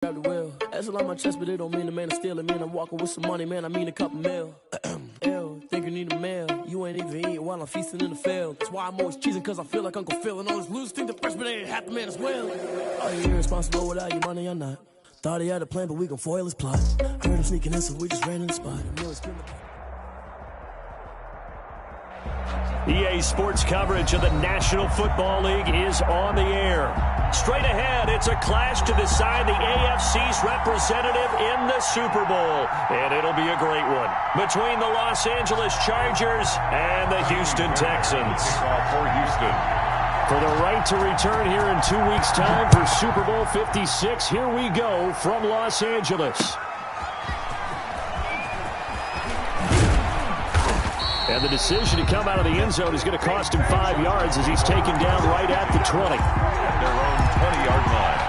Grab the wheel. That's a lot on my chest, but it don't mean the man is stealing. Mean I'm walking with some money, man. I mean a couple mil. Ew, think you need a meal. You ain't even eating while I'm feasting in the field. That's why I'm always cheesing, cause I feel like Uncle Phil. And all this losers think the freshman ain't half the man as well. Are you irresponsible without your money or not? Thought he had a plan, but we gon' foil his plot. Heard him sneaking in, so we just ran in the spot. EA Sports coverage of the National Football League is on the air. Straight ahead, it's a clash to decide the AFC's representative in the Super Bowl. And it'll be a great one between the Los Angeles Chargers and the Houston Texans. For Houston. For the right to return here in 2 weeks' time for Super Bowl 56, here we go from Los Angeles. And the decision to come out of the end zone is going to cost him 5 yards as he's taken down right at the 20. Their own 20-yard line.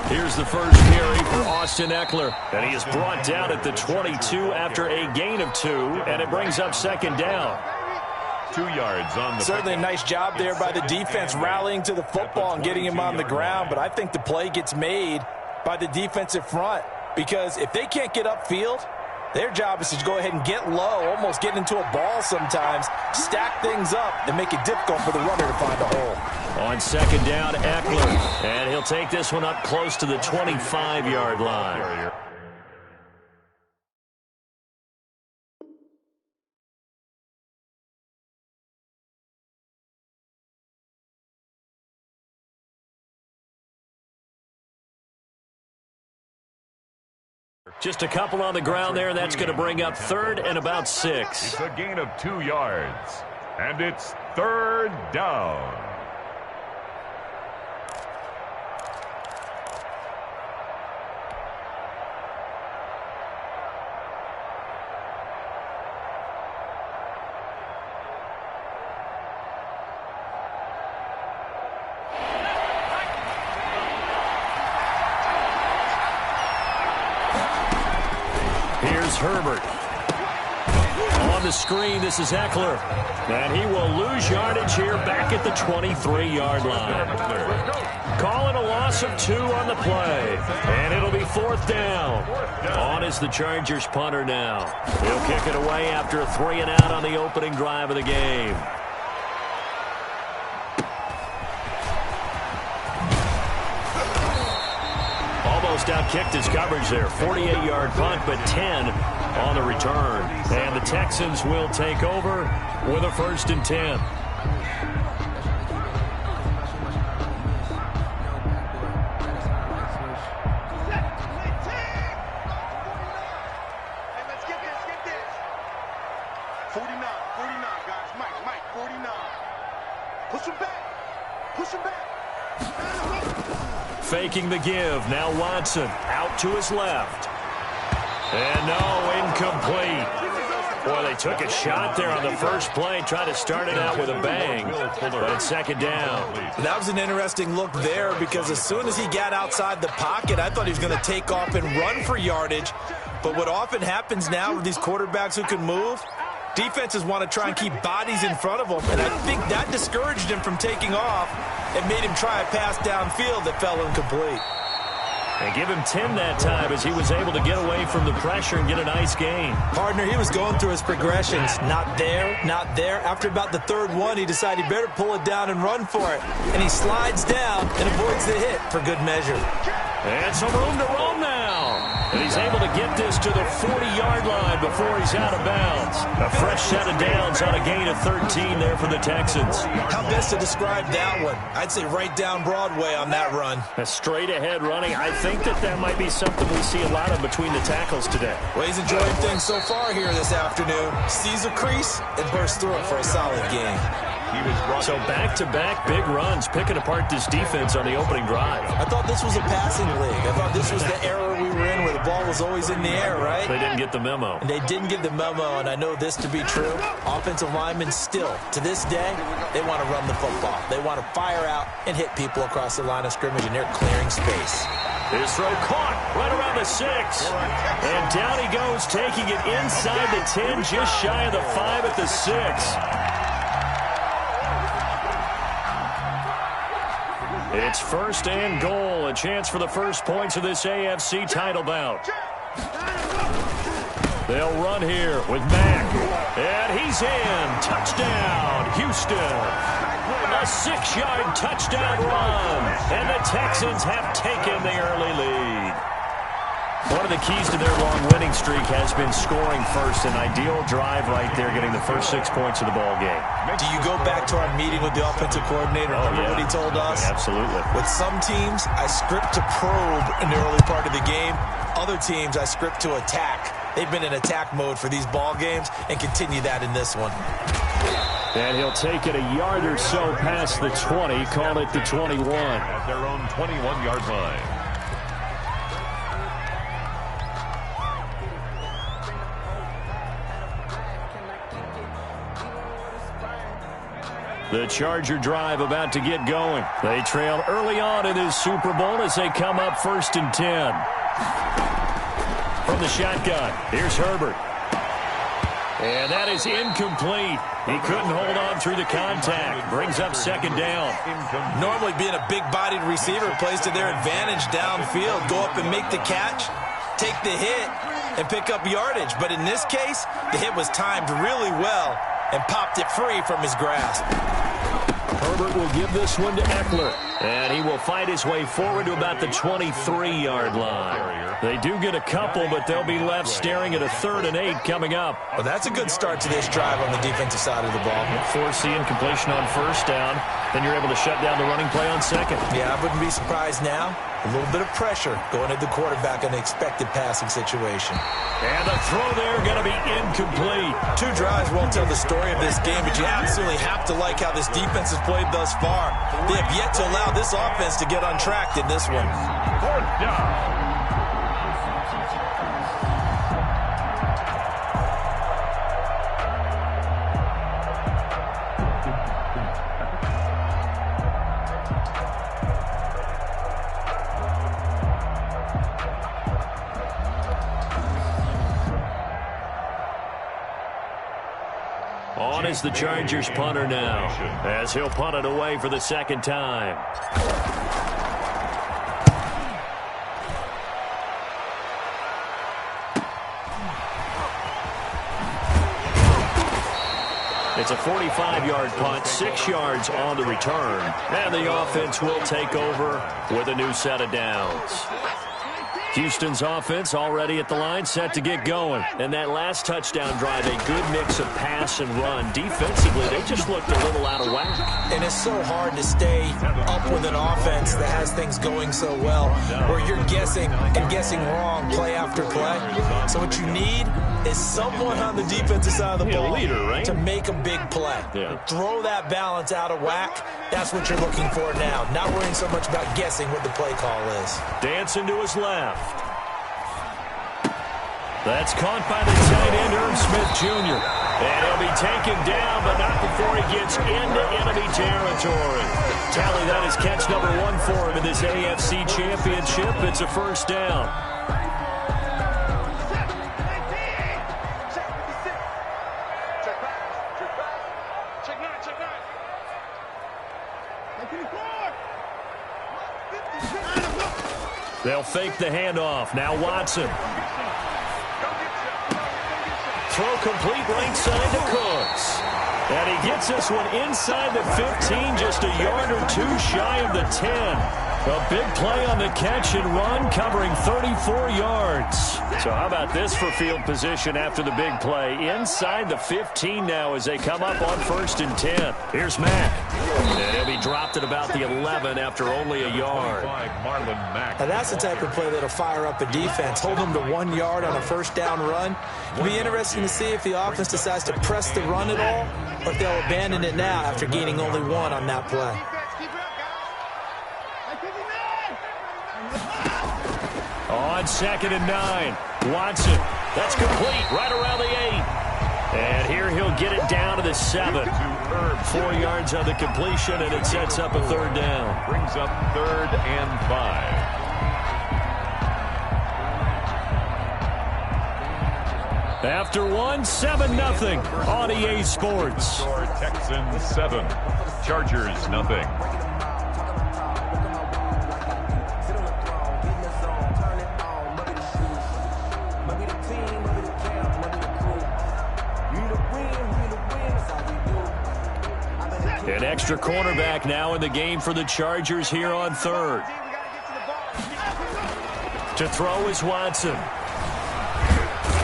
Here's the first carry for Austin Ekeler. And he is brought down at the 22 after a gain of 2. And it brings up second down. 2 yards on the Certainly a nice job there by the defense rallying to the football and getting him on the ground. But I think the play gets made by the defensive front. Because if they can't get upfield, their job is to go ahead and get low, almost get into a ball sometimes, stack things up, and make it difficult for the runner to find a hole. On second down, Ekeler. And he'll take this one up close to the 25-yard line. Just a couple on the ground there, and that's going to bring up third and about 6. It's a gain of 2 yards, and it's third down. Herbert. On the screen, this is Ekeler. And he will lose yardage here back at the 23-yard line. Calling a loss of 2 on the play. And it'll be fourth down. On is the Chargers punter now. He'll kick it away after a 3 and out on the opening drive of the game. Out-kicked his coverage there. 48-yard punt, but 10 on the return. And the Texans will take over with a 1st and 10. Faking the give. Now Watson out to his left. And no, incomplete. Boy, they took a shot there on the first play, tried to start it out with a bang. But it's second down. That was an interesting look there because as soon as he got outside the pocket, I thought he was going to take off and run for yardage. But what often happens now with these quarterbacks who can move, defenses want to try and keep bodies in front of them. And I think that discouraged him from taking off and made him try a pass downfield that fell incomplete. And give him 10 that time as he was able to get away from the pressure and get a nice gain. Partner, he was going through his progressions. Not there, not there. After about the third one, he decided he better pull it down and run for it. And he slides down and avoids the hit for good measure. And some room to roam now. And he's able to get this to the 40-yard line before he's out of bounds. A fresh set of downs on a gain of 13 there for the Texans. How best to describe that one? I'd say right down Broadway on that run. A straight-ahead running. I think that might be something we see a lot of between the tackles today. Well, he's enjoying things so far here this afternoon. Sees a crease and bursts through it for a solid game. So back-to-back big runs, picking apart this defense on the opening drive. I thought this was a passing league. I thought this was the era we were in where The ball was always in the air, right? They didn't get the memo. And they didn't get the memo, and I know this to be true. Offensive linemen still, to this day, they want to run the football. They want to fire out and hit people across the line of scrimmage, and they're clearing space. His throw caught right around the 6. And down he goes, taking it inside the 10, just shy of the 5 at the 6. It's 1st and goal, a chance for the first points of this AFC title bout. They'll run here with Mack. And he's in. Touchdown, Houston. A 6-yard touchdown run. And the Texans have taken the early lead. One of the keys to their long winning streak has been scoring first. An ideal drive right there, getting the first 6 points of the ball game. Do you go back to our meeting with the offensive coordinator? Remember what he told us? Absolutely. With some teams, I script to probe in the early part of the game. Other teams, I script to attack. They've been in attack mode for these ball games and continue that in this one. And he'll take it a yard or so past the 20, call it the 21. At their own 21-yard line. The Charger drive about to get going. They trail early on in this Super Bowl as they come up 1st and 10. From the shotgun, here's Herbert. And that is incomplete. He couldn't hold on through the contact. Brings up 2nd down. Normally being a big-bodied receiver plays to their advantage downfield. Go up and make the catch, take the hit, and pick up yardage. But in this case, the hit was timed really well and popped it free from his grasp. Herbert will give this one to Eckler. And he will fight his way forward to about the 23-yard line. They do get a couple, but they'll be left staring at a 3rd and 8 coming up. Well, that's a good start to this drive on the defensive side of the ball. Force the incompletion on 1st down. Then you're able to shut down the running play on 2nd. Yeah, I wouldn't be surprised now. A little bit of pressure going at the quarterback in the expected passing situation. And the throw there going to be incomplete. 2 drives won't tell the story of this game, but you absolutely have to like how this defense has played thus far. They have yet to allow this offense to get untracked in this one. 4th down. On is the Chargers punter now, as he'll punt it away for the 2nd time. It's a 45-yard punt, 6 yards on the return. And the offense will take over with a new set of downs. Houston's offense already at the line, set to get going. And that last touchdown drive, a good mix of pass and run. Defensively, they just looked a little out of whack. And it's so hard to stay up with an offense that has things going so well, where you're guessing and guessing wrong play after play. So what you need is someone on the defensive side of the ball to make a big play. Throw that balance out of whack. That's what you're looking for now. Not worrying so much about guessing what the play call is. Dancing to his left. That's caught by the tight end, Irv Smith Jr. And he'll be taken down, but not before he gets into enemy territory. Tally, that is catch number 1 for him in this AFC Championship. It's a 1st down. They'll fake the handoff. Now Watson. Throw complete right side to Cooks. And he gets this one inside the 15, just a yard or 2 shy of the 10. A big play on the catch and run, covering 34 yards. So how about this for field position after the big play? Inside the 15 now as they come up on 1st and 10. Here's Mack. And he'll be dropped at about the 11 after only a yard. Now that's the type of play that'll fire up a defense. Hold them to 1 yard on a 1st down run. It'll be interesting to see if the offense decides to press the run at all, or if they'll abandon it now after gaining only 1 on that play. On 2nd and 9. Watson. That's complete right around the 8. And here he'll get it down to the 7. 4 yards on the completion, and it sets up a 3rd down. Brings up 3rd and 5. After 1, 7-0 on EA Sports. Texans 7, Chargers 0. An extra cornerback now in the game for the Chargers here on 3rd. To throw is Watson.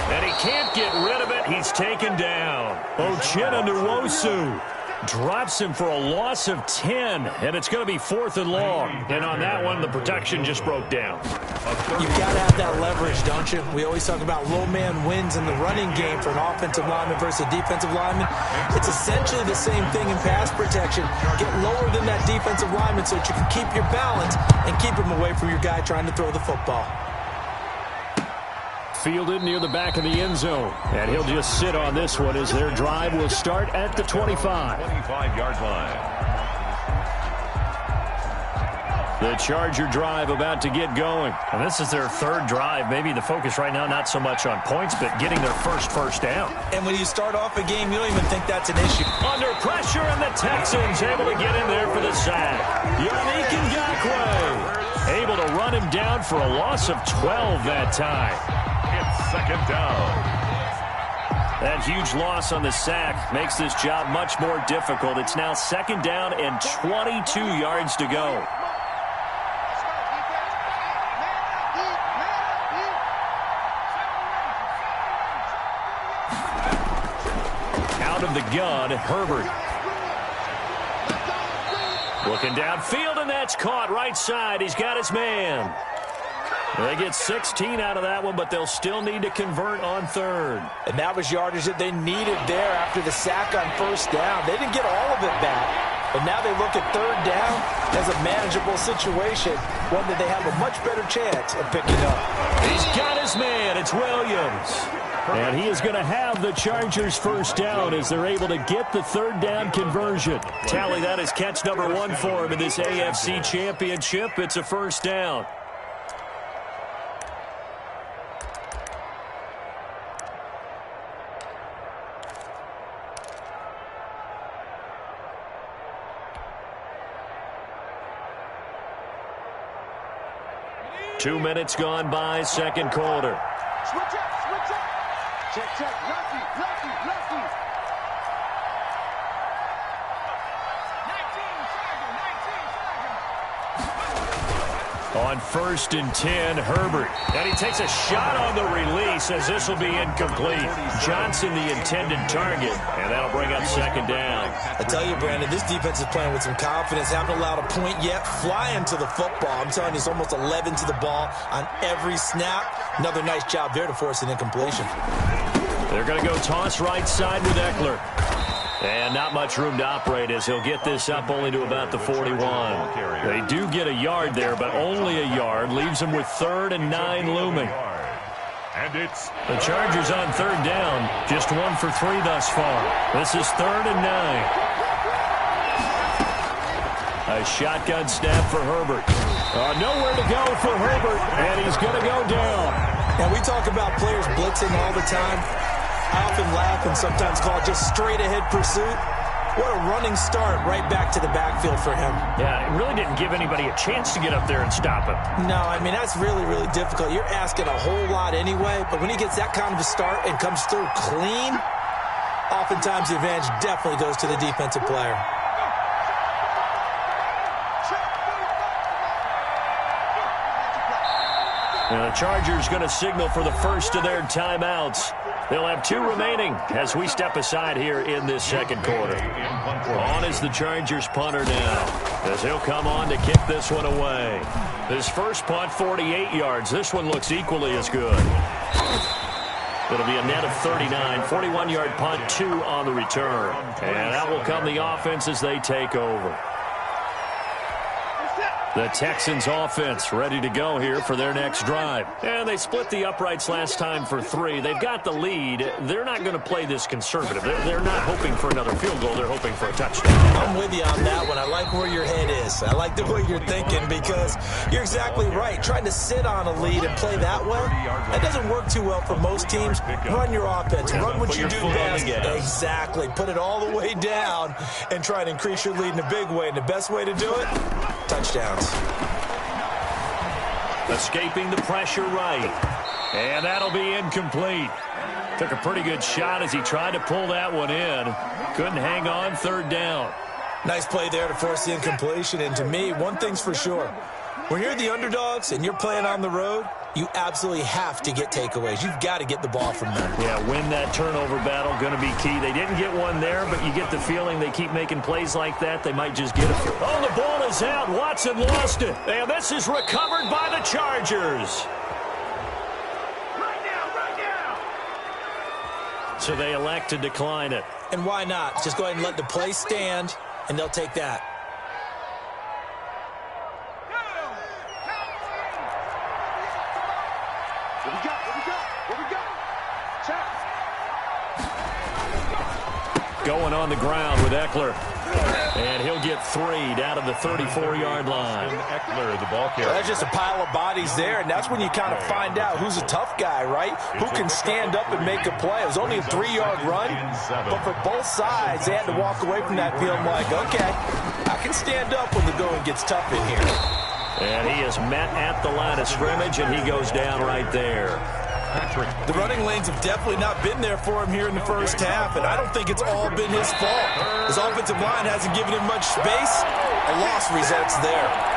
And he can't get rid of it. He's taken down. Uchenna Nwosu drops him for a loss of 10, and it's going to be 4th and long. And on that one, the protection just broke down. You've got to have that leverage, don't you? We always talk about low man wins in the running game for an offensive lineman versus a defensive lineman. It's essentially the same thing in pass protection. Get lower than that defensive lineman so that you can keep your balance and keep him away from your guy trying to throw the football. Fielded near the back of the end zone. And he'll just sit on this one as their drive will start at the 25. 25-yard line. The Charger drive about to get going. And this is their 3rd drive. Maybe the focus right now not so much on points, but getting their first down. And when you start off a game, you don't even think that's an issue. Under pressure, and the Texans able to get in there for the sack. Yannick Ngakoue able to run him down for a loss of 12 that time. It's 2nd down. That huge loss on the sack makes this job much more difficult. It's now 2nd down and 22 yards to go. Out of the gun, Herbert. Looking downfield, and that's caught right side. He's got his man. They get 16 out of that one, but they'll still need to convert on 3rd. And that was yardage that they needed there after the sack on 1st down. They didn't get all of it back. And now they look at 3rd down as a manageable situation, one that they have a much better chance of picking up. He's got his man. It's Williams. And he is going to have the Chargers' 1st down as they're able to get the 3rd down conversion. Tally, that is catch number 1 for him in this AFC Championship. It's a 1st down. Two minutes gone by, 2nd quarter. Switch up, switch up. Check, lefty. 19, On 1st and 10, Herbert. And he takes a shot on the release as this will be incomplete. Johnson the intended target, and that'll bring up 2nd down. I tell you, Brandon, this defense is playing with some confidence. Haven't allowed a point yet. Flying to the football. I'm telling you, it's almost 11 to the ball on every snap. Another nice job there to force an incompletion. They're going to go toss right side with Eckler. And not much room to operate as he'll get this up only to about the 41. They do get a yard there, but only a yard. Leaves them with 3rd and 9 looming. And it's the Chargers on 3rd down. Just 1 for 3 thus far. This is 3rd and 9. A shotgun snap for Herbert. Nowhere to go for Herbert, and he's going to go down. And we talk about players blitzing all the time. I often laugh and sometimes call it just straight-ahead pursuit. What a running start right back to the backfield for him. Yeah, it really didn't give anybody a chance to get up there and stop him. No, I mean, that's really, really difficult. You're asking a whole lot anyway, but when he gets that kind of a start and comes through clean, oftentimes the advantage definitely goes to the defensive player. Now the Chargers going to signal for the first of their timeouts. They'll have 2 remaining as we step aside here in this 2nd quarter. On is the Chargers punter now, as he'll come on to kick this one away. His first punt, 48 yards. This one looks equally as good. It'll be a net of 39, 41-yard punt, 2 on the return. And that will come the offense as they take over. The Texans offense ready to go here for their next drive. And they split the uprights last time for 3. They've got the lead. They're not going to play this conservative. They're not hoping for another field goal. They're hoping for a touchdown. I'm with you on that one. I like where your head is. I like the way you're thinking because you're exactly right. Trying to sit on a lead and play that way, that doesn't work too well for most teams. Run your offense. Run what you do best. Exactly. Put it all the way down and try to increase your lead in a big way. And the best way to do it, touchdowns. Escaping the pressure right. And that'll be incomplete. Took a pretty good shot as he tried to pull that one in. Couldn't hang on, 3rd down. Nice play there to force the incompletion. And to me, one thing's for sure. When you're the underdogs and you're playing on the road, you absolutely have to get takeaways. You've got to get the ball from them. Yeah, win that turnover battle, going to be key. They didn't get one there, but you get the feeling they keep making plays like that. They might just get it. Oh, the ball is out. Watson lost it. And this is recovered by the Chargers. Right now. So they elect to decline it. And why not? Just go ahead and let the play stand, and they'll take that. What we got? Check. Going on the ground with Eckler. And he'll get 3 down to the 34-yard line. Eckler, the ball carrier. That's just a pile of bodies there, and that's when you kind of find out who's a tough guy, right? Who can stand up and make a play. It was only a 3-yard run, but for both sides, they had to walk away from that field like, okay, I can stand up when the going gets tough in here. And he is met at the line of scrimmage, and he goes down right there. The running lanes have definitely not been there for him here in the first half, and I don't think it's all been his fault. His offensive line hasn't given him much space. A loss results there.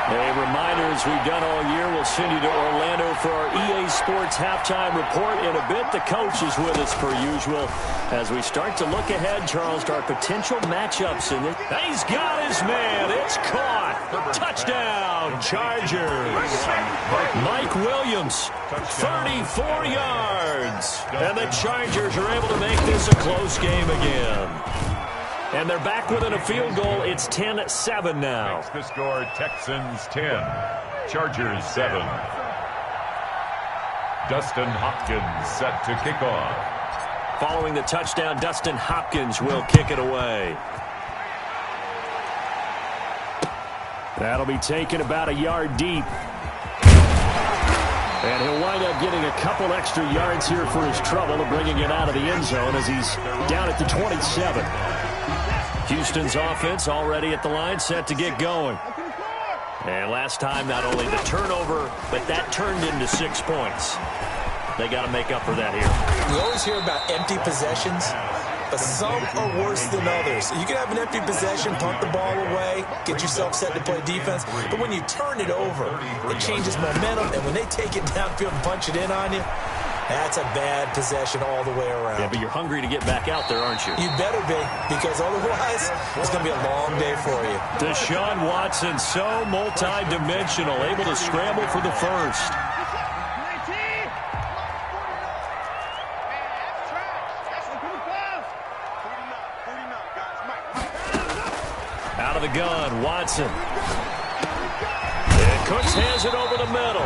A reminder, as we've done all year, we'll send you to Orlando for our EA Sports halftime report. In a bit, the coach is with us per usual. As we start to look ahead, Charles, to our potential matchups in this. He's got his man. It's caught. Touchdown, Chargers. Mike Williams, 34 yards. And the Chargers are able to make this a close game again. And they're back within a field goal. It's 10-7 now. Makes the score Texans 10, Chargers 7. Dustin Hopkins set to kick off. Following the touchdown, Dustin Hopkins will kick it away. That'll be taken about a yard deep. And he'll wind up getting a couple extra yards here for his trouble and bringing it out of the end zone as he's down at the 27. Houston's offense already at the line, set to get going. And last time, not only the turnover, but that turned into 6 points. They got to make up for that here. We always hear about empty possessions, but some are worse than others. You can have an empty possession, punt the ball away, get yourself set to play defense, but when you turn it over, it changes momentum, and when they take it downfield and punch it in on you, that's a bad possession all the way around. Yeah, but you're hungry to get back out there, aren't you? You better be, because otherwise, it's going to be a long day for you. Deshaun Watson, so multi-dimensional, able to scramble for the first. Out of the gun, Watson. And Cooks has it over the middle.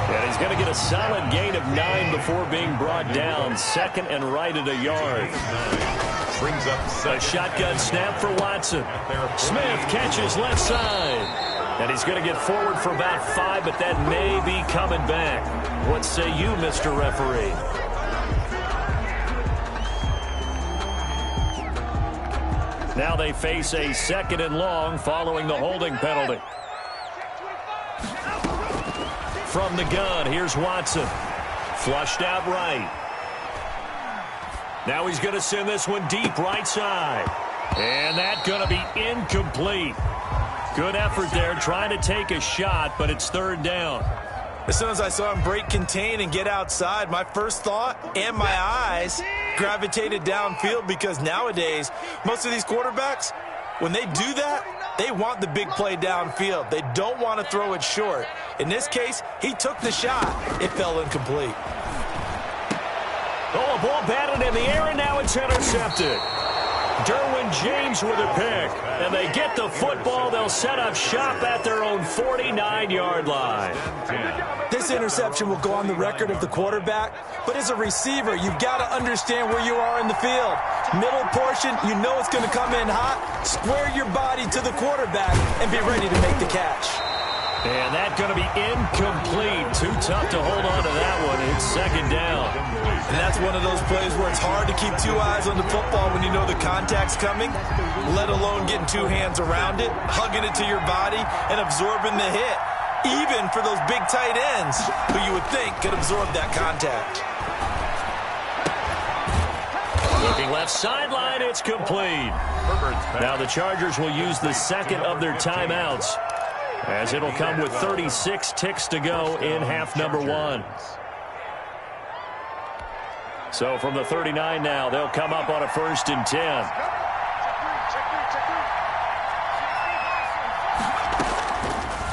And he's going to get a solid gain of 9 before being brought down. 2nd and right at a yard. Brings up a shotgun snap for Watson. Smith catches left side. And he's going to get forward for about 5, but that may be coming back. What say you, Mr. Referee? Now they face a 2nd and long following the holding penalty. From the gun, here's Watson. Flushed out right. Now he's going to send this one deep right side. And that's going to be incomplete. Good effort there, trying to take a shot, but it's 3rd down. As soon as I saw him break contain and get outside, my first thought and my eyes gravitated downfield, because nowadays, most of these quarterbacks, when they do that, they want the big play downfield. They don't want to throw it short. In this case, he took the shot. It fell incomplete. Oh, a ball batted in the air, and now it's intercepted. Derwin James with a pick. And they get the football. They'll set up shop at their own 49-yard line. This interception will go on the record of the quarterback, but as a receiver, you've got to understand where you are in the field. Middle portion, you know it's going to come in hot. Square your body to the quarterback and be ready to make the catch. And that's going to be incomplete. Too tough to hold on to that one. It's second down. And that's one of those plays where it's hard to keep two eyes on the football when you know the contact's coming, let alone getting two hands around it, hugging it to your body, and absorbing the hit. Even for those big tight ends who you would think could absorb that contact. Looking left sideline, it's complete. Now the Chargers will use the second of their timeouts, as it'll come with 36 ticks to go in half number one. So from the 39 now, they'll come up on a 1st and 10.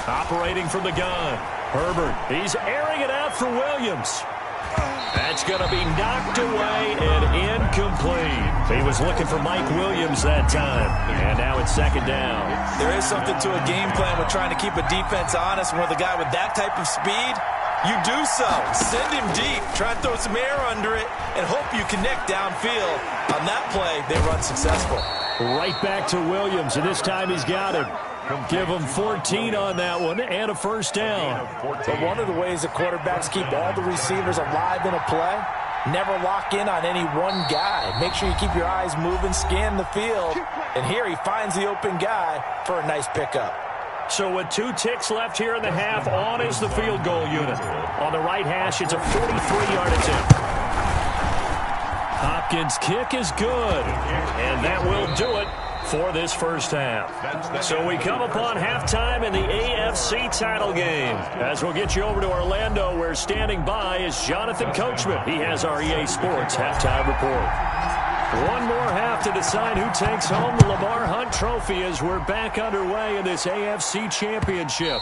Operating from the gun, Herbert. He's airing it out for Williams. That's going to be knocked away and incomplete. He was looking for Mike Williams that time. And now it's second down. There is something to a game plan with trying to keep a defense honest. When with a guy with that type of speed, you do so. Send him deep. Try and throw some air under it and hope you connect downfield. On that play, they run successful. Right back to Williams, and this time he's got him. Give him 14 on that one and a first down. But one of the ways the quarterbacks keep all the receivers alive in a play, never lock in on any one guy. Make sure you keep your eyes moving, scan the field, and here he finds the open guy for a nice pickup. So with 2 ticks left here in the half, on is the field goal unit. On the right hash, it's a 43-yard attempt. Hopkins' kick is good, and that will do it for this first half. So we come upon halftime in the AFC title game. As we'll get you over to Orlando, where standing by is Jonathan Coachman. He has our EA Sports halftime report. One more half to decide who takes home the Lamar Hunt Trophy as we're back underway in this AFC Championship.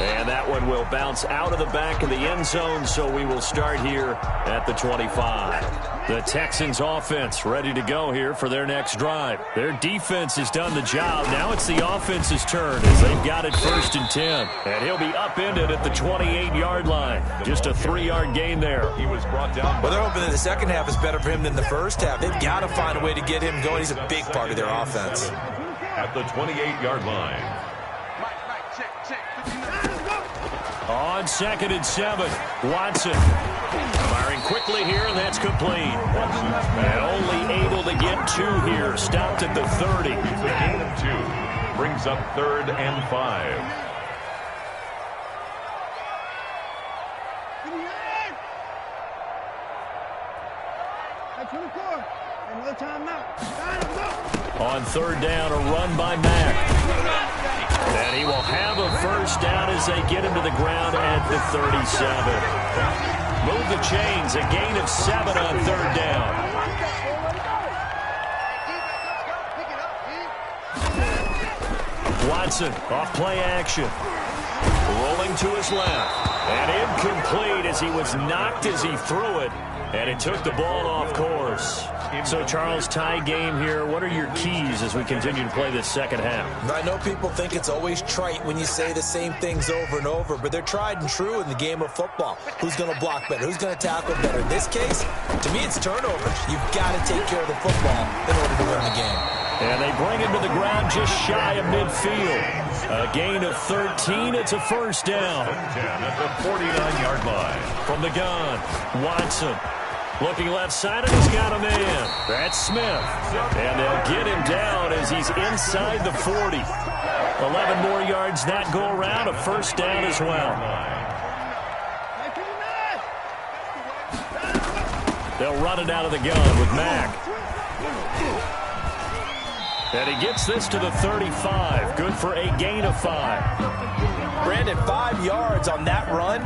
And that one will bounce out of the back of the end zone, so we will start here at the 25. The Texans offense ready to go here for their next drive. Their defense has done the job. Now it's the offense's turn as they've got it 1st and 10. And he'll be upended at the 28-yard line. Just a 3-yard gain there. He was brought down. Well, they're hoping that the second half is better for him than the first half. They've got to find a way to get him going. He's a big part of their offense. At the 28-yard line. On 2nd and 7, Watson. Firing quickly here, and that's complete. And only able to get 2 here. Stopped at the 30. The gain of 2 brings up 3rd and 5. On 3rd down, a run by Mack. And he will have a first down as they get him to the ground at the 37. Move the chains, a gain of 7 on 3rd down. Watson off play action. Rolling to his left. And incomplete as he was knocked as he threw it. And it took the ball off course. So, Charles, tie game here. What are your keys as we continue to play this second half? I know people think it's always trite when you say the same things over and over, but they're tried and true in the game of football. Who's going to block better? Who's going to tackle better? In this case, to me, it's turnovers. You've got to take care of the football in order to win the game. And they bring him to the ground just shy of midfield. A gain of 13. It's a first down. At the 49-yard line. From the gun, Watson. Looking left side, and he's got a man. That's Smith. And they'll get him down as he's inside the 40. 11 more yards that go around, a first down as well. They'll run it out of the gun with Mack. And he gets this to the 35. Good for a gain of 5. Brandon, 5 yards on that run.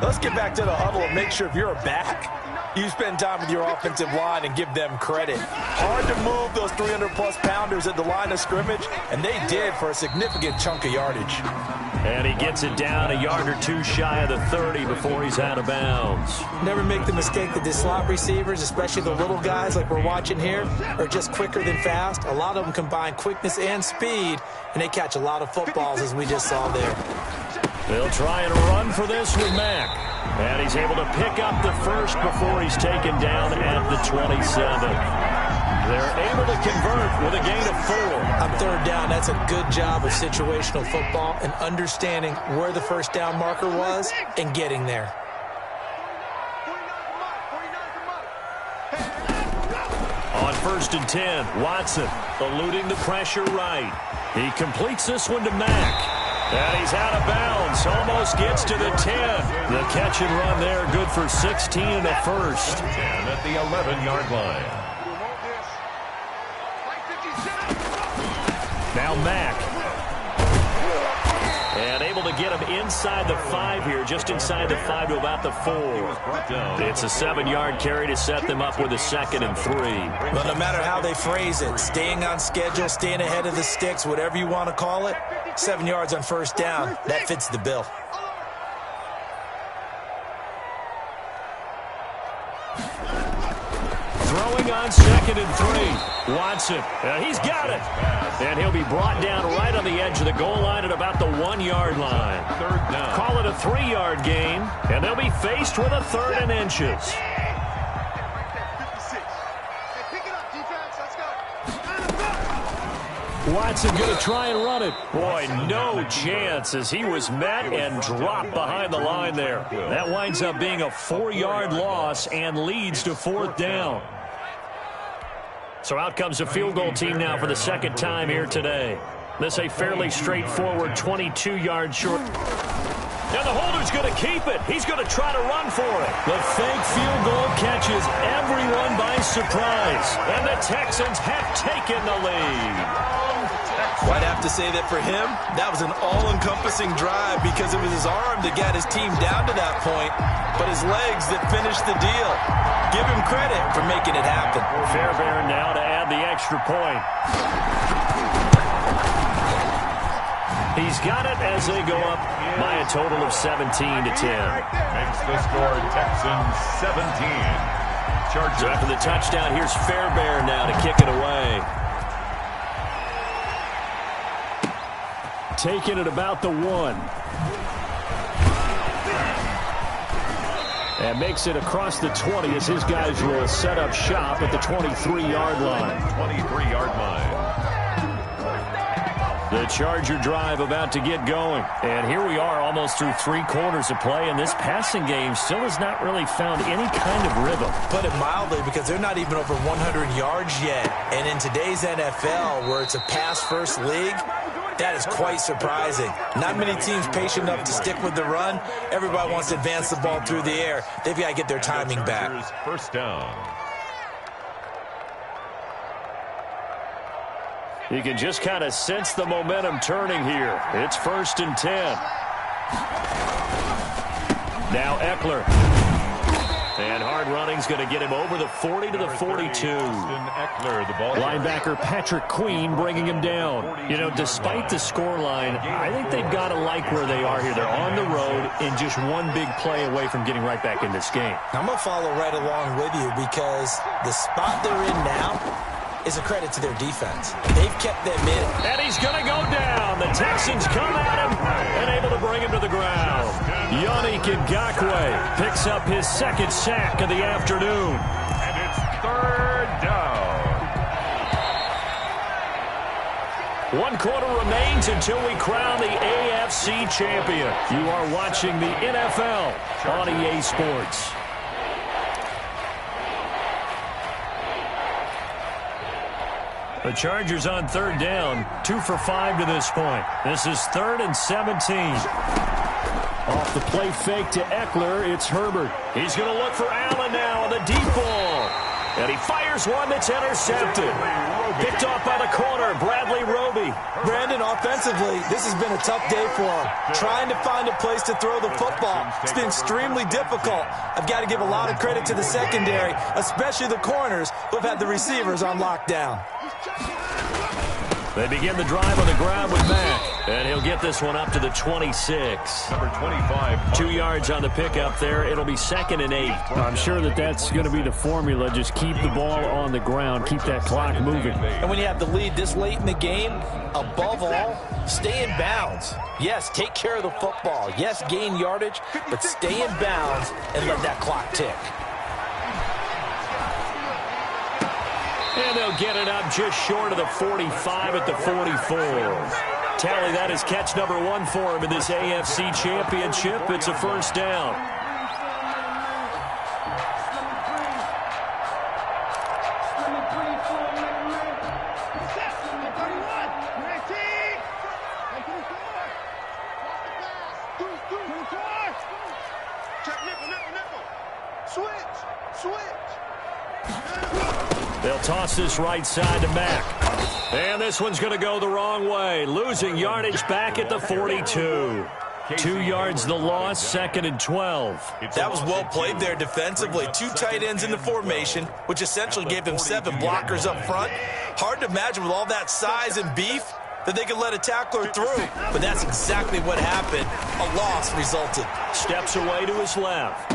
Let's get back to the huddle and make sure if you're a back, You spend time with your offensive line and give them credit. Hard to move those 300-plus pounders at the line of scrimmage, and they did for a significant chunk of yardage. And he gets it down a yard or two shy of the 30 before he's out of bounds. Never make the mistake that the slot receivers, especially the little guys like we're watching here, are just quicker than fast. A lot of them combine quickness and speed, and they catch a lot of footballs, as we just saw there. They'll try and run for this with Mack. And he's able to pick up the first before he's taken down at the 27. They're able to convert with a gain of 4. On third down, that's a good job of situational football and understanding where the first down marker was and getting there. On 1st and 10, Watson eluding the pressure right. He completes this one to Mack. And he's out of bounds. Almost gets to the 10. The catch and run there, good for 16 and a first. 10 at the 11-yard line. Now Mack. And able to get him inside the 5 here, just inside the 5 to about the 4. It's a 7-yard carry to set them up with a 2nd and 3. But no matter how they phrase it, staying on schedule, staying ahead of the sticks, whatever you want to call it, 7 yards on first down, that fits the bill. Throwing on 2nd and 3. Watson, he's got it. And he'll be brought down right on the edge of the goal line at about the 1-yard line. Third down. Call it a 3-yard gain, and they'll be faced with a 3rd and inches. Watson going to try and run it. Boy, no chance as he was met and dropped behind the line there. That winds up being a 4-yard loss and leads to 4th down. So out comes a field goal team now for the 2nd time here today. This a fairly straightforward 22-yard short. And the holder's going to keep it. He's going to try to run for it. The fake field goal catches everyone by surprise. And the Texans have taken the lead. Well, I'd have to say that for him, that was an all-encompassing drive because it was his arm that got his team down to that point, but his legs that finished the deal. Give him credit for making it happen. Fairbairn now to add the extra point. He's got it as they go up by a total of 17 to 10. Makes the score Texans 17. Chargers. So after the touchdown, here's Fairbairn now to kick it away. Taking it about the 1. And makes it across the 20 as his guys will set up shop at the 23-yard line. 23-yard line. The Charger drive about to get going. And here we are almost through 3 quarters of play, and this passing game still has not really found any kind of rhythm. Put it mildly, because they're not even over 100 yards yet. And in today's NFL, where it's a pass-first league, that is quite surprising. Not many teams patient enough to stick with the run. Everybody wants to advance the ball through the air. They've got to get their timing back. First down. You can just kind of sense the momentum turning here. It's 1st and 10. Now Eckler. And hard running's going to get him over the 40 to the 42. Eckler, the ball. Linebacker Patrick Queen bringing him down. You know, despite the scoreline, I think they've got to like where they are here. They're on the road and just one big play away from getting right back in this game. I'm going to follow right along with you because the spot they're in now is a credit to their defense. They've kept them in. And he's going to go down. The Texans come at him and able to bring him to the ground. Yannick Ngakoue picks up his 2nd sack of the afternoon. And it's 3rd down. 1 quarter remains until we crown the AFC champion. You are watching the NFL on EA Sports. The Chargers on 3rd down, 2 for 5 to this point. This is 3rd and 17. Off the play fake to Eckler, it's Herbert. He's going to look for Allen now on the deep ball. And he fires one that's intercepted. Picked off by the corner, Bradley Roby. Brandon, offensively, this has been a tough day for him. Trying to find a place to throw the football. It's been extremely difficult. I've got to give a lot of credit to the secondary, especially the corners who have had the receivers on lockdown. They begin the drive on the ground with Mack, and he'll get this one up to the 26. Number 25. 2 yards on the pickup there. It'll be 2nd and 8. I'm sure that's going to be the formula. Just keep the ball on the ground. Keep that clock moving. And when you have the lead this late in the game, above all, stay in bounds. Yes, take care of the football. Yes, gain yardage, but stay in bounds and let that clock tick. And they'll get it up just short of the 45 at the 44. Tally, that is catch number 1 for him in this AFC Championship. It's a first down. They'll toss this right side to Mack. And this one's going to go the wrong way. Losing yardage back at the 42. 2 yards the loss, 2nd and 12. That was well played there defensively. 2 tight ends in the formation, which essentially gave them 7 blockers up front. Hard to imagine with all that size and beef that they could let a tackler through. But that's exactly what happened. A loss resulted. Steps away to his left.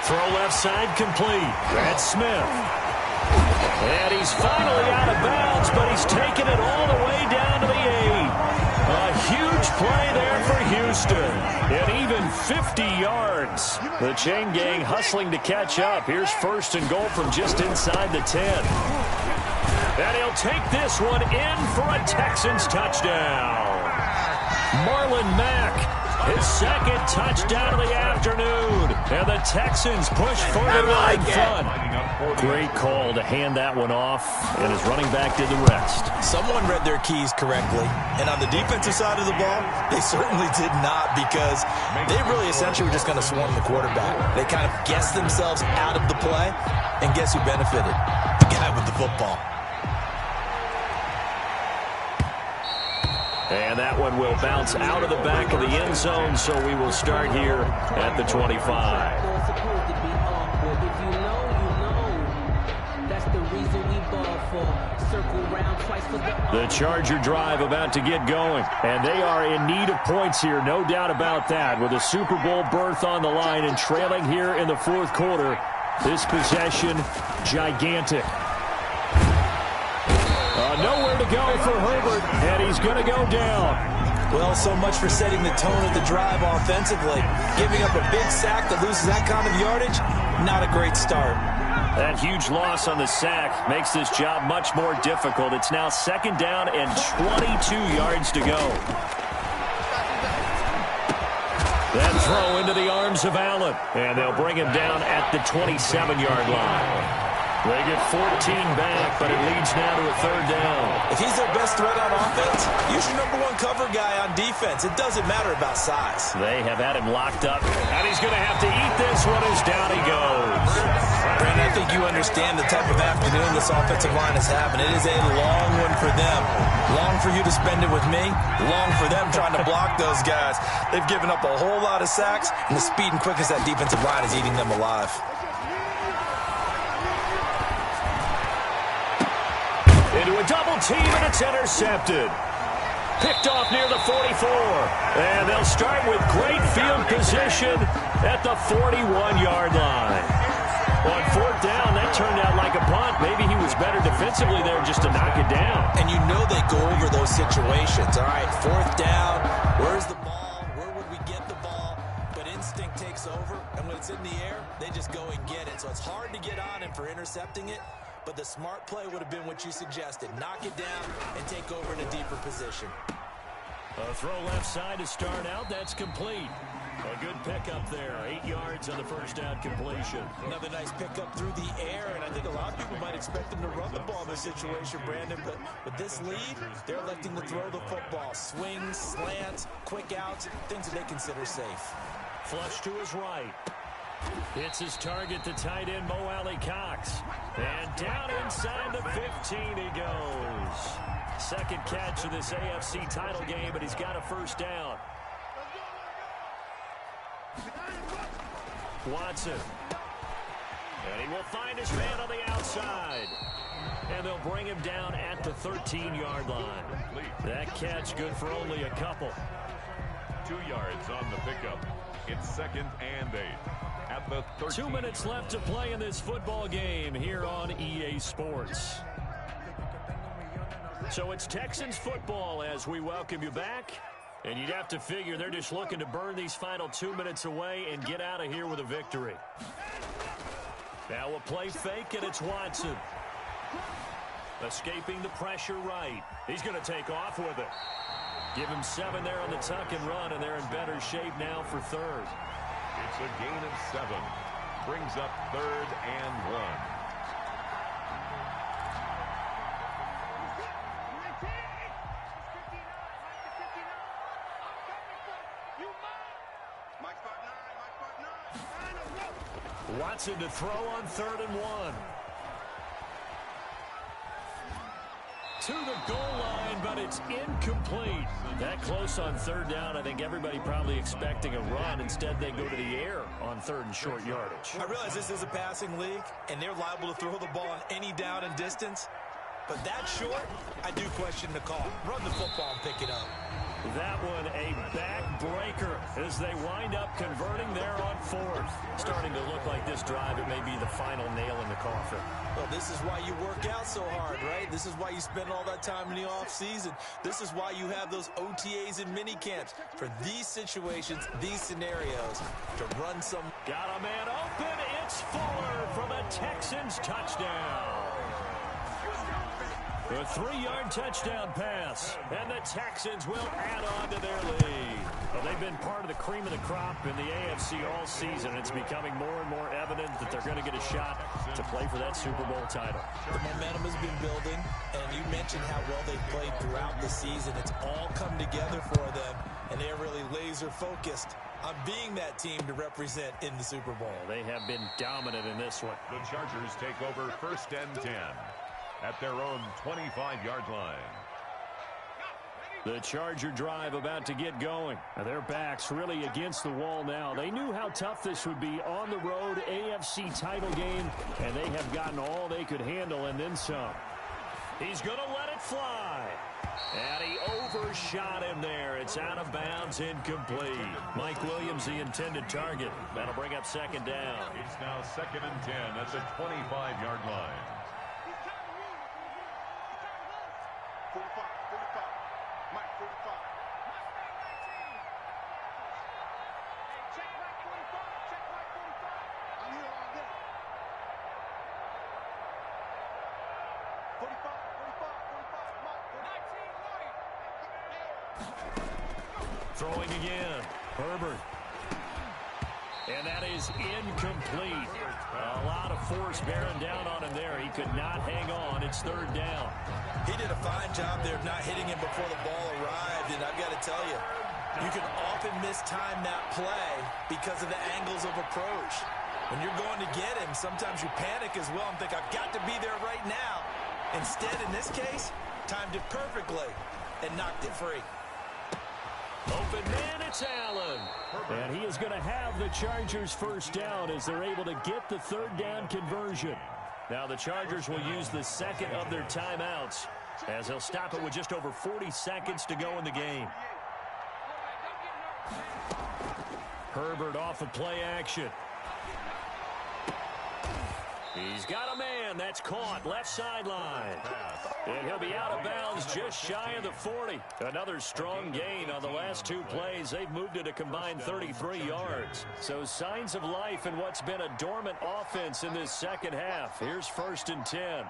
Throw left side complete. That's Smith. And he's finally out of bounds, but he's taken it all the way down to the 8. A huge play there for Houston. And even 50 yards. The chain gang hustling to catch up. Here's 1st and goal from just inside the 10. And he'll take this one in for a Texans touchdown. Marlon Mack. His 2nd touchdown of the afternoon. And the Texans push further in front. Great call to hand that one off. And his running back did the rest. Someone read their keys correctly. And on the defensive side of the ball, they certainly did not, because they really essentially were just going to swarm the quarterback. They kind of guessed themselves out of the play. And guess who benefited? The guy with the football. And that one will bounce out of the back of the end zone, so we will start here at the 25. The Charger drive about to get going, and they are in need of points here, no doubt about that, with a Super Bowl berth on the line and trailing here in the 4th quarter. This possession, gigantic. Nowhere to go for Herbert, and he's going to go down. Well, so much for setting the tone of the drive offensively. Giving up a big sack that loses that kind of yardage, not a great start. That huge loss on the sack makes this job much more difficult. It's now 2nd down and 22 yards to go. Then throw into the arms of Allen, and they'll bring him down at the 27-yard line. They get 14 back, but it leads now to a 3rd down. If he's their best threat on offense, use your number 1 cover guy on defense. It doesn't matter about size. They have had him locked up, and he's going to have to eat this one as down he goes. Brandon, I think you understand the type of afternoon this offensive line is having. It is a long one for them. Long for you to spend it with me. Long for them trying to block those guys. They've given up a whole lot of sacks, and the speed and quickness that defensive line is eating them alive. Into a double team, and it's intercepted. Picked off near the 44. And they'll start with great field position at the 41-yard line. On 4th down, that turned out like a punt. Maybe he was better defensively there just to knock it down. And you know they go over those situations. All right, 4th down, where's the ball? Where would we get the ball? But instinct takes over, and when it's in the air, they just go and get it. So it's hard to get on him for intercepting it. But the smart play would have been what you suggested. Knock it down and take over in a deeper position. A throw left side to start out. That's complete. A good pickup there. 8 yards on the 1st down completion. Another nice pickup through the air, and I think a lot of people might expect them to run the ball in this situation, Brandon. But with this lead, they're electing to throw the football. Swings, slants, quick outs, things that they consider safe. Flush to his right. It's his target, the tight end, Mo Alley-Cox. And down inside the 15 he goes. Second catch of this AFC title game, but he's got a first down. Watson. And he will find his man on the outside. And they'll bring him down at the 13-yard line. That catch good for only a couple. 2 yards on the pickup. It's 2nd and 8. At the 13. 2 minutes left to play in this football game here on EA Sports. So it's Texans football as we welcome you back. And you'd have to figure they're just looking to burn these final 2 minutes away and get out of here with a victory. Now a play fake, and it's Watson. Escaping the pressure right. He's going to take off with it. Give him 7 there on the tuck and run, and they're in better shape now for third. It's a gain of 7. Brings up 3rd and 1. Watson to throw on 3rd and 1. To the goal line, but it's incomplete. That close on 3rd down, I think everybody probably expecting a run. Instead, they go to the air on 3rd and short yardage. I realize this is a passing league, and they're liable to throw the ball on any down and distance. But that short, I do question the call. Run the football and pick it up. That one a backbreaker as they wind up converting there on 4th. Starting to look like this drive, it may be the final nail in the coffin. Well, this is why you work out so hard, right? This is why you spend all that time in the offseason. This is why you have those OTAs and mini camps for these situations, these scenarios, to run some. Got a man open. It's Fuller for the Texans touchdown. A 3-yard touchdown pass, and the Texans will add on to their lead. Well, they've been part of the cream of the crop in the AFC all season. It's becoming more and more evident that they're going to get a shot to play for that Super Bowl title. The momentum has been building, and you mentioned how well they've played throughout the season. It's all come together for them, and they're really laser-focused on being that team to represent in the Super Bowl. They have been dominant in this one. The Chargers take over 1st and 10 at their own 25-yard line. The Charger drive about to get going. Their backs really against the wall now. They knew how tough this would be on the road, AFC title game, and they have gotten all they could handle and then some. He's going to let it fly. And he overshot him there. It's out of bounds, incomplete. Mike Williams, the intended target. That'll bring up 2nd down. It's now 2nd and 10 at the 25-yard line. 45, Mike 45. Check Mike 45, check Mike 45. I'm here all day. 45, Mike 19, Throwing again. Herbert. And that is incomplete. A lot of force bearing down on him there. He could not hang on. It's 3rd down. He did a fine job there of not hitting him before the ball arrived, and I've got to tell you, you can often mistime that play because of the angles of approach. When you're going to get him, sometimes you panic as well and think, I've got to be there right now. Instead, in this case, timed it perfectly and knocked it free. Open man, it's Allen. And he is going to have the Chargers first down as they're able to get the 3rd down conversion. Now the Chargers will use the 2nd of their timeouts as they'll stop it with just over 40 seconds to go in the game. Herbert off of play action. He's got a man. That's caught. Left sideline. And he'll be out of bounds just shy of the 40. Another strong gain on the last 2 plays. They've moved it a combined 33 yards. So signs of life in what's been a dormant offense in this second half. Here's 1st and 10.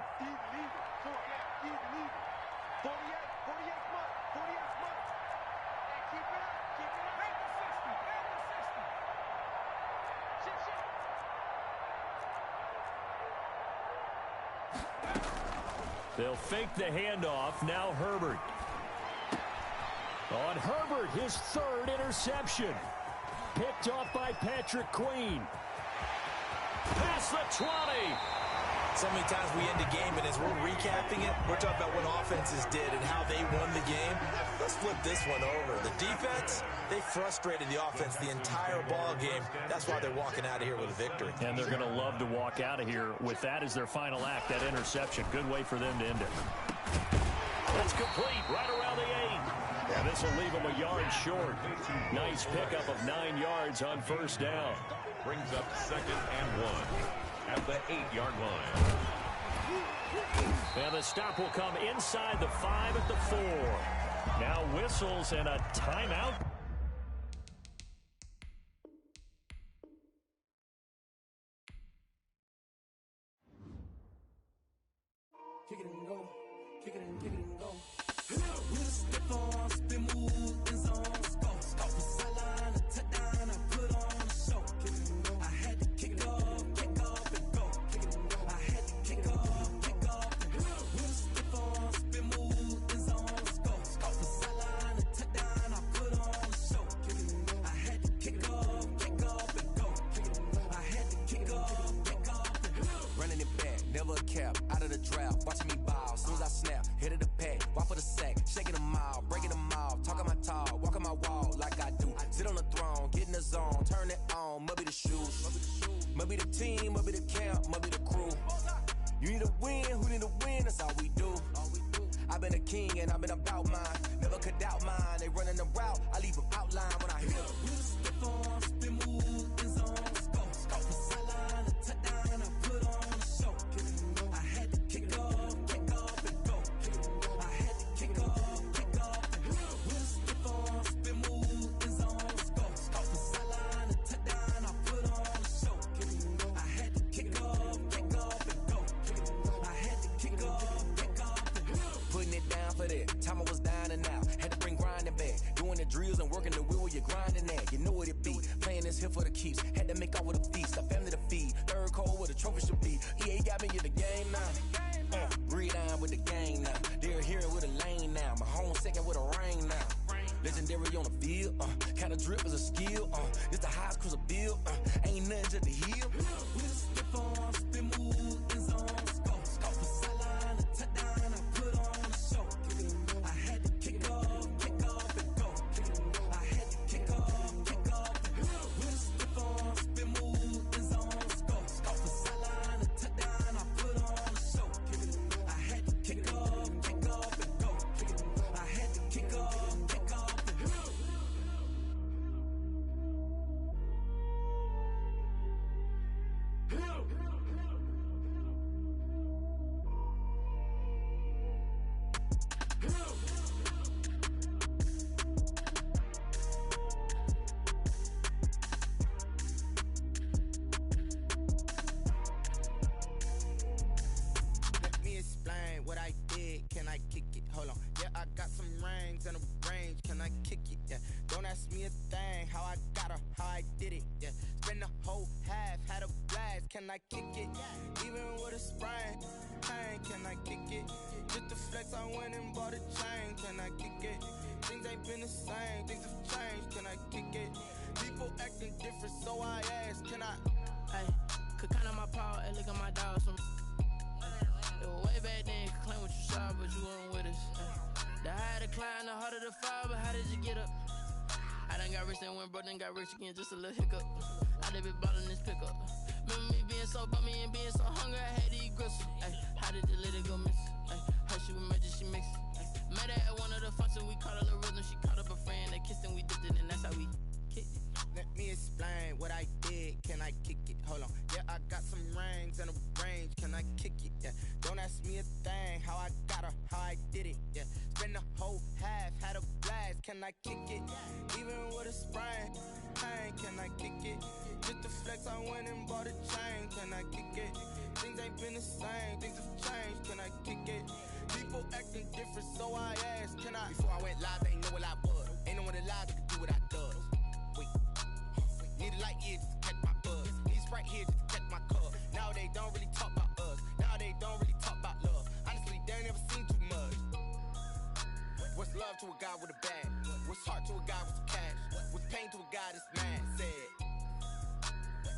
They'll fake the handoff. Now Herbert. On Herbert, his 3rd interception. Picked off by Patrick Queen. across the 20. So many times we end a game, and as we're recapping it, we're talking about what offenses did and how they won the game. Let's flip this one over. The defense, they frustrated the offense the entire ball game. That's why they're walking out of here with a victory. And they're going to love to walk out of here with that as their final act, that interception. Good way for them to end it. That's complete right around the 8. And this will leave them a yard short. Nice pickup of 9 yards on first down. Brings up 2nd and 1 at the 8-yard line. And the stop will come inside the 5 at the 4. Now whistles and a timeout. Kick it and go. Kick it and go. With a stiff arm, spin move, in zone, score. Off the sideline, a touchdown, I put on a show. Kick it and go. I had to kick off and go. Kick it and go. I had to kick off and go. With a stiff arm, spin move, in zone, score. Off the sideline, a touchdown, I put on a show. Kick it and go. I had to kick off and go. Kick it and go. I had to kick off and go. Running it back, never a cap, out of the draft, watching me ball, soon as I snap, hit of the pack, walk for the sack, shaking them all, breaking them all, talking my talk, walking my wall like I do, sit on the throne, get in the zone, turn it on, must be the shoes, must be the team, must be the camp, must be the crew, you need to win, who need to win, that's all we do, I've been a king and I've been about mine, never could doubt mine, they running the route, I leave them outline when I hit them. With a stiff arm, spin move, in zone, score. Off the sideline, a touchdown, I put on a show. Kick it and go. I had to kick off and go. Kick it and go. I had to kick off and go. With a stiff arm, spin move, in zone, score. Off the sideline, a touchdown, I put on a show. Kick it and go. I had to kick off and go. Kick it and go. I had to kick off and go. Putting it down for that. Time I was down and out. Had to bring grinding back. Doing the drills and working the wheel where you're grinding at. You know what it be. Playing this here for the keeps. Had to make out with a feast. A family to feed. Third cold where the trophy should be. EA got me in the game now. Breed on with the game now. They're here with a lane now. My home second with a ring now. Legendary on the field. Kind of drip is a skill. It's the highest cruiser bill. Ain't nothing just the heel. With a stiff arm, spin move, in zone, score. Off the sideline, a touchdown, I put on a show. Kick it and go. I had to kick off and go. Kick it and go. I had to kick off and go. With a stiff arm, spin move, in zone, score. Off the sideline, a touchdown, I put on a show. Kick it and go. I had to kick off and go. Kick it and go. I had to kick off and go. Let me explain what I did. Can I kick it? Hold on. Yeah, I got some rings and a range. Can I kick it? Yeah. Don't ask me a thing. How I got her, how I did it. Yeah. Spend the whole half, had a blast. Can I kick it? Even with a sprain. Pain, can I kick it? Just the flex, I went and bought a chain. Can I kick it? Things ain't been the same. Things have changed. Can I kick it? People acting different, so I ask. Can I? Hey, could count on my power and look at my dogs. It was way back then, could claim what you saw, but you weren't with us. The higher the climb, the harder the fall, but how did you get up? I done got rich, then went broke, then got rich again, just a little hiccup. I done been ballin' this pickup. Remember me being so bummy and being so hungry, I had to eat gristle. Ay, how did you let it go miss? Ay, how she was magic, she mixed. Met her at one of the functions, we caught a little rhythm, she caught up a friend, they kissed and we dipped it, and that's how we kicked it. Let me explain what I did. Can I kick it? Hold on. Yeah, I got some rings and a range. Can I kick it? Yeah. Don't ask me a thing. How I got her, how I did it. Yeah. Spend the whole half, had a blast. Can I kick it? Even with a sprain. Pain, can I kick it? Just the flex, I went and bought a chain. Can I kick it? Things ain't been the same. Things have changed. Can I kick it? People acting different, so I asked. Can I? Before I went live, they know what I was. Ain't no one alive that could do what I does. Need a light here just to catch my buzz. Need Sprite here just to catch my cup. Now they don't really talk about us. Now they don't really talk about love. Honestly, they ain't never seen too much. What's love to a guy with a bag? What's heart to a guy with some cash? What's pain to a guy that's mad? Said.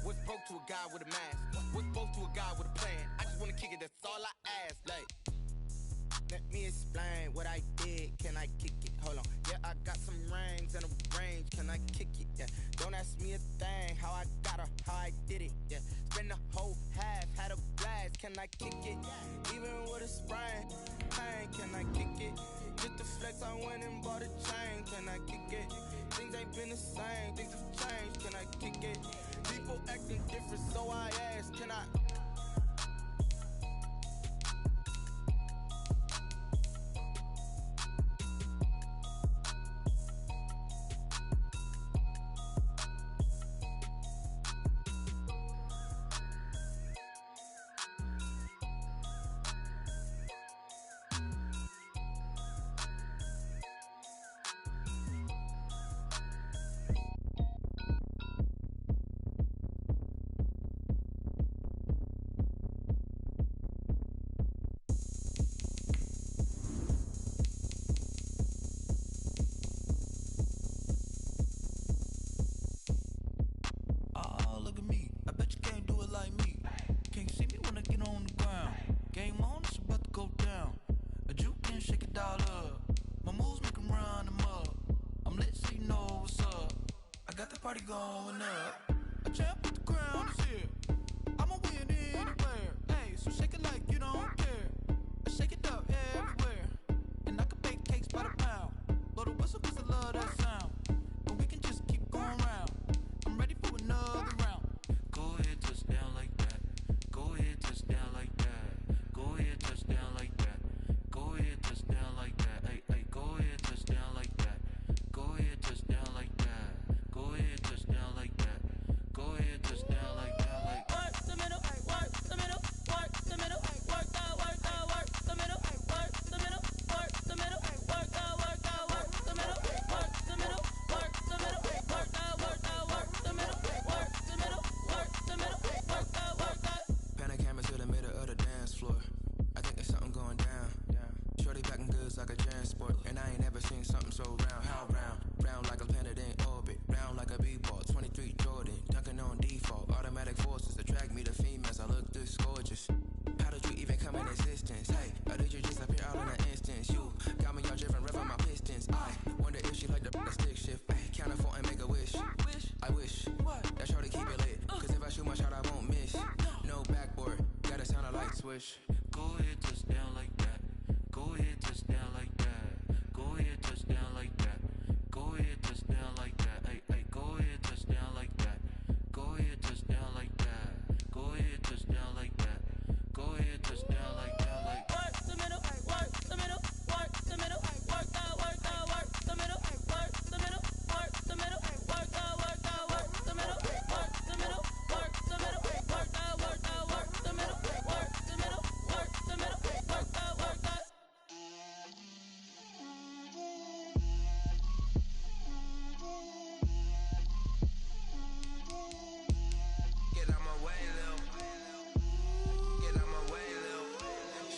What's broke to a guy with a mask? What's broke to a guy with a plan? I just wanna kick it, that's all I ask. Like, let me explain what I did. Can I kick it? Hold on. Yeah, I got some rings and a range. Can I kick it? Yeah. Don't ask me a thing. How I got her, how I did it. Yeah. Spend the whole half, had a blast. Can I kick it? Even with a sprain, pain. Can I kick it? Just the flex, I went and bought a chain. Can I kick it? Things ain't been the same. Things have changed. Can I kick it? People acting different, so I ask. Can I? Going up, a champ with the crown is here. I'ma win anywhere. Hey, so shake it like you don't care. I shake it up everywhere, and I can bake cakes by the pound. Blow the whistle 'cause I love that sound, and we can just keep going round. I'm ready for another round. Go ahead, touch down like that. Go ahead, touch down like that. Go ahead, touch down like that. Go ahead, touch down like that. Hey, hey, go ahead, touch down like that. Go ahead, touch down like that. Go ahead, touch down like that. Go ahead, touch down like that. Like work the middle, work the middle, work the middle, work that, work the middle, work the middle, work the middle, work that, work the middle, work the middle, work the middle, work that, work the middle, work the middle, work the middle, work that. Pan a camera to the middle of the dance floor. I think there's something going down. Shorty packing goods like a transport, and I ain't never seen something so round. How round? Round like a planet in orbit, round like a b-ball. 23 Jordan, dunking on default. Automatic forces attract me to females. I look this gorgeous. How did you even come in existence? Hey, or did you just appear out in an instance? You got me all driven, revving my pistons. I wonder if she like the stick shift. Ay, count a four and make a wish. I wish that shorty keep it lit, 'cause if I shoot my shot, I won't miss. No backboard, gotta sound a light switch. Go ahead, touch down like that. Go ahead, touch down like that. Go ahead, touch down like that. Go ahead, touch down like that. Hey, hey, go ahead, touch down like that. Go ahead, touch down like that. Go ahead, touch down like that. Go ahead, touch down like that. Like work the middle, work the middle, work the middle, work that, work the middle, work the middle, work the middle, work that, work the middle, work the middle, work the middle, work that, work the middle, work the middle, work the middle, work that, work that. Get out my way, Lil. Get out my way, Lil.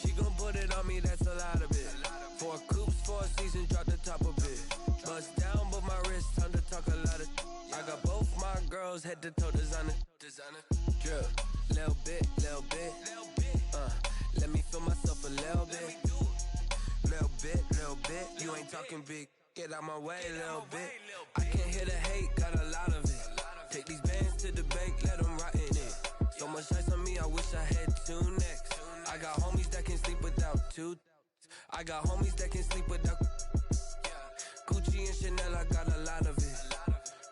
She gon' put it on me, that's a lot of it. 4 coops, 4 seasons, drop the top a bit. Bust down, but my wrist, time to talk a lot of. I got both my girls, head to toe designer. Drip, little bit, little bit. Let me feel myself a little bit. Little bit, you ain't talking big. Get out my way, little bit. I can't hear the hate, got a lot of it. Take these bands to the bank, let them rot in it. So much ice on me, I wish I had 2 necks. I got homies that can sleep without 2. I got homies that can sleep without Gucci and Chanel, I got a lot of it.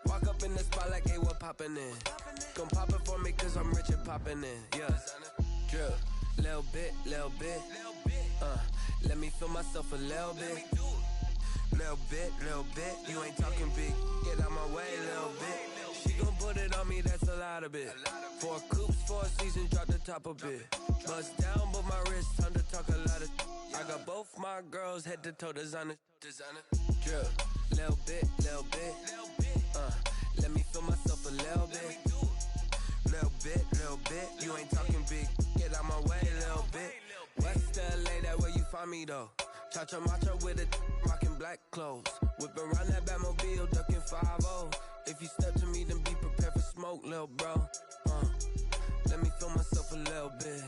Walk up in the spot like, hey, what poppin' in? Gon' pop it for me, 'cause I'm rich and poppin' in. Yeah, drip, little bit. Let me feel myself a little bit. Little bit, you ain't talking big. Get out my way, little bit. She gon' put it on me, that's a lot of it. 4 coops, 4 seasons, drop the top a bit. Bust down, but my wrist, time to talk a lot of. I got both my girls, head to toe designer. Drip, little bit. Let me feel myself a little bit. Little bit, you ain't talking big. Get out my way, little bit. West LA, that where you find me though. Cha-cha matcha with a rockin' black clothes. Whip around that Batmobile, ducking 5-0. If you step to me, then be prepared for smoke. smoke, lil' bro. Let me feel myself a little bit.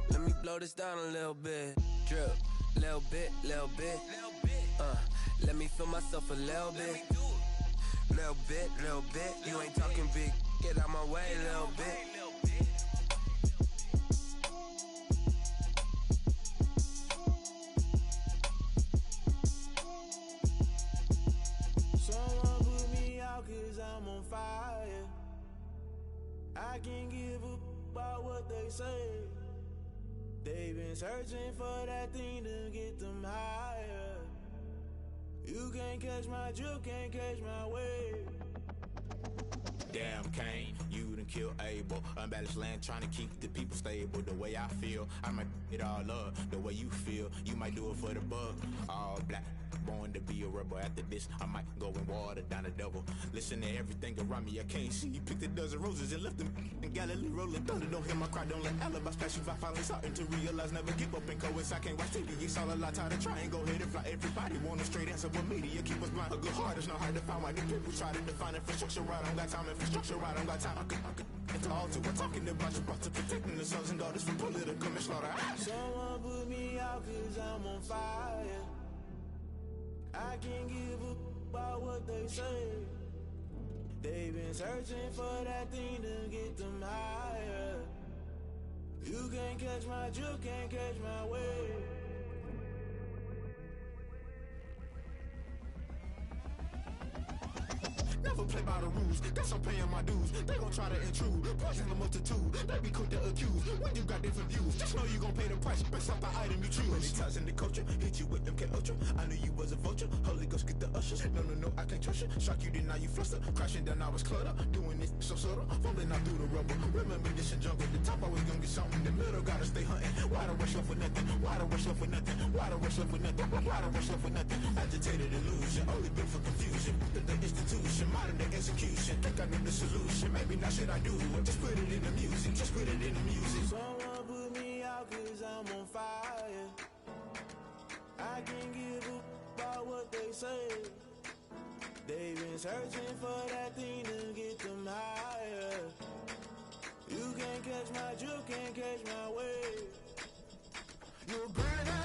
Let me blow this down a little bit. Drip, little bit, little bit. Let me feel myself a little bit. Little bit, little bit. You ain't talking big. Get out my way, little bit. Someone put me out 'cause I'm on fire. I can't give a about what they say. They've been searching for that thing to get them higher. You can't catch my drift, can't catch my wave. Damn, Kane, you done killed Abel. Unbalanced land, trying to keep the people stable. The way I feel, I might it all up. The way you feel, you might do it for the bug. All black, born to be a rebel. After this, I might go and water down the double. Listen to everything around me, I can't see. Picked a dozen roses and left them in Galilee rolling thunder. Don't hear my cry, don't let alibis pass you by. Finally starting to realize, never give up and coincide. I can't watch TV, it's all a lot. Tired of trying, go ahead and fly. Everybody want a straight answer, but media keep us blind. A good heart is not hard to find. Why the people try to define infrastructure right? I don't got time, infrastructure right, I don't got time. I could it's all to we're talking about you brought to protecting the sons and daughters from political manslaughter. Someone put me out 'cause I'm on fire. I can't give a about what they say. They've been searching for that thing to get them higher. You can't catch my drift, can't catch my wave. Never play by the rules, guess I'm paying my dues. They gon' try to intrude, poison the multitude. They be quick to accuse, when you got different views. Just know you gon' pay the price, based off the item you choose. Many ties in the culture, hit you with MK Ultra. I knew you was a vulture, Holy Ghost get the ushers. No, I can't trust you. Shock you, then now you fluster. Crashing down, I was clutter. Doing this so subtle, fumbling out through the rubble. Remember this and jungle, the top always gonna get something. In the middle, gotta stay hunting. Why the rush left with nothing? Why the rush left with nothing? Why the rush left with nothing? Why the rush left with nothing? Agitated illusion, only built for confusion. The institution, modern day execution. Think I know the solution, maybe not should I do it. Just put it in the music, just put it in the music. Someone put me out 'cause I'm on fire. I can't give a about what they say. They've been searching for that thing to get them higher. You can't catch my drift, can't catch my wave. You're burning